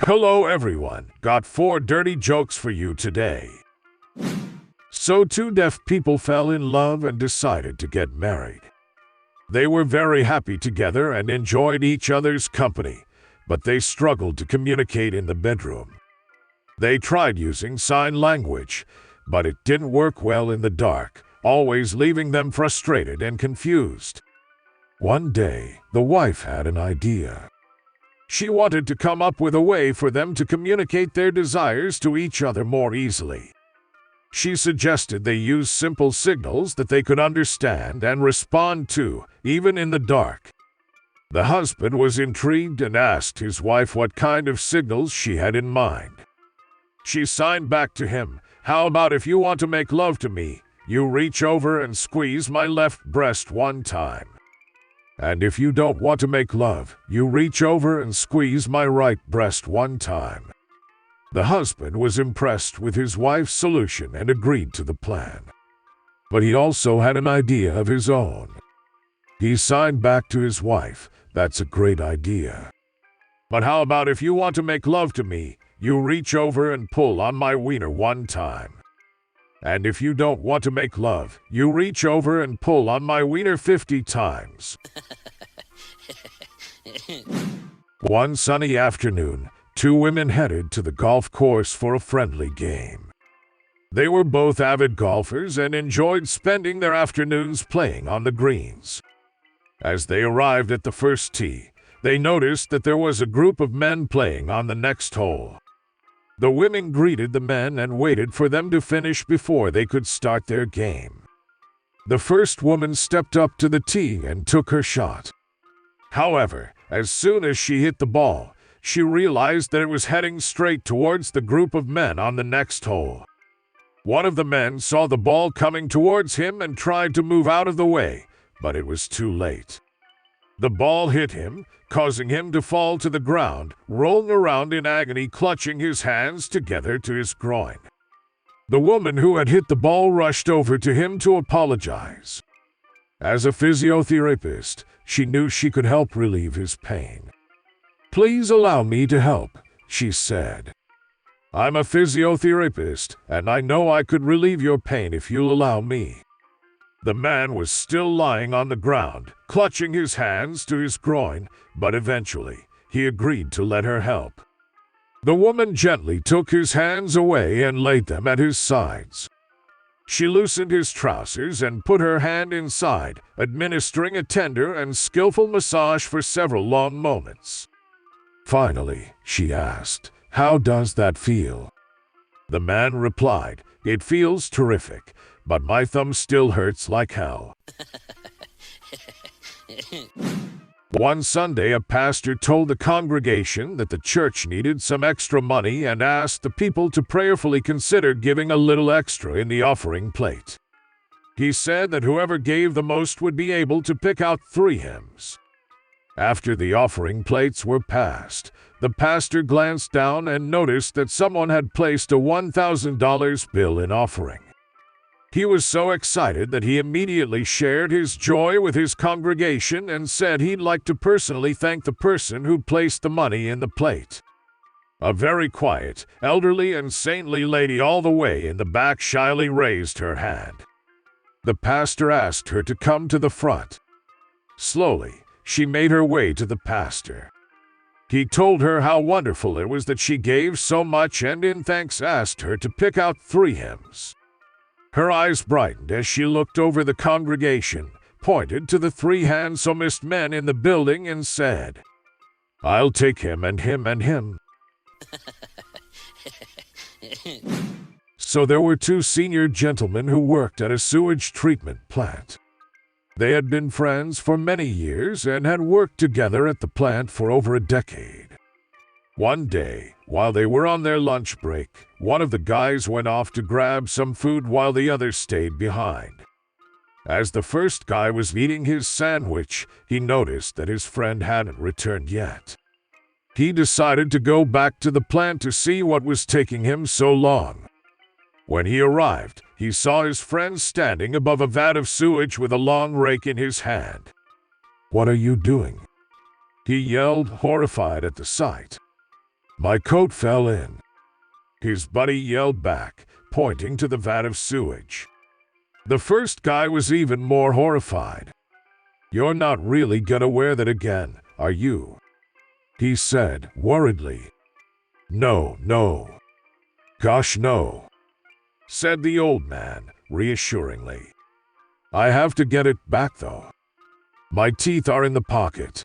Hello everyone, got 4 dirty jokes for you today. So 2 deaf people fell in love and decided to get married. They were very happy together and enjoyed each other's company, but they struggled to communicate in the bedroom. They tried using sign language, but it didn't work well in the dark, always leaving them frustrated and confused. One day, the wife had an idea. She wanted to come up with a way for them to communicate their desires to each other more easily. She suggested they use simple signals that they could understand and respond to, even in the dark. The husband was intrigued and asked his wife what kind of signals she had in mind. She signed back to him, "How about if you want to make love to me, you reach over and squeeze my left breast 1 time. And if you don't want to make love, you reach over and squeeze my right breast 1 time." The husband was impressed with his wife's solution and agreed to the plan. But he also had an idea of his own. He signed back to his wife, "That's a great idea. But how about if you want to make love to me, you reach over and pull on my wiener 1 time. And if you don't want to make love, you reach over and pull on my wiener 50 times. One sunny afternoon, 2 women headed to the golf course for a friendly game. They were both avid golfers and enjoyed spending their afternoons playing on the greens. As they arrived at the first tee, they noticed that there was a group of men playing on the next hole. The women greeted the men and waited for them to finish before they could start their game. The first woman stepped up to the tee and took her shot. However, as soon as she hit the ball, she realized that it was heading straight towards the group of men on the next hole. One of the men saw the ball coming towards him and tried to move out of the way, but it was too late. The ball hit him, causing him to fall to the ground, rolling around in agony, clutching his hands together to his groin. The woman who had hit the ball rushed over to him to apologize. As a physiotherapist, she knew she could help relieve his pain. "Please allow me to help," she said. "I'm a physiotherapist, and I know I could relieve your pain if you'll allow me." The man was still lying on the ground, clutching his hands to his groin, but eventually, he agreed to let her help. The woman gently took his hands away and laid them at his sides. She loosened his trousers and put her hand inside, administering a tender and skillful massage for several long moments. Finally, she asked, "How does that feel?" The man replied, "It feels terrific, but my thumb still hurts like hell." One Sunday, a pastor told the congregation that the church needed some extra money and asked the people to prayerfully consider giving a little extra in the offering plate. He said that whoever gave the most would be able to pick out 3 hymns. After the offering plates were passed, the pastor glanced down and noticed that someone had placed a $1,000 bill in offering. He was so excited that he immediately shared his joy with his congregation and said he'd like to personally thank the person who placed the money in the plate. A very quiet, elderly, and saintly lady all the way in the back shyly raised her hand. The pastor asked her to come to the front. Slowly, she made her way to the pastor. He told her how wonderful it was that she gave so much and in thanks asked her to pick out 3 hymns. Her eyes brightened as she looked over the congregation, pointed to the 3 handsomest men in the building and said, "I'll take him and him and him." So there were 2 senior gentlemen who worked at a sewage treatment plant. They had been friends for many years and had worked together at the plant for over a decade. One day, while they were on their lunch break, one of the guys went off to grab some food while the other stayed behind. As the first guy was eating his sandwich, he noticed that his friend hadn't returned yet. He decided to go back to the plant to see what was taking him so long. When he arrived, he saw his friend standing above a vat of sewage with a long rake in his hand. "What are you doing?" he yelled, horrified at the sight. My coat fell in. His buddy yelled back, pointing to the vat of sewage. The first guy was even more horrified. You're not really gonna wear that again, are you? He said worriedly. No, no. Gosh, no, said the old man reassuringly. I have to get it back though. My teeth are in the pocket.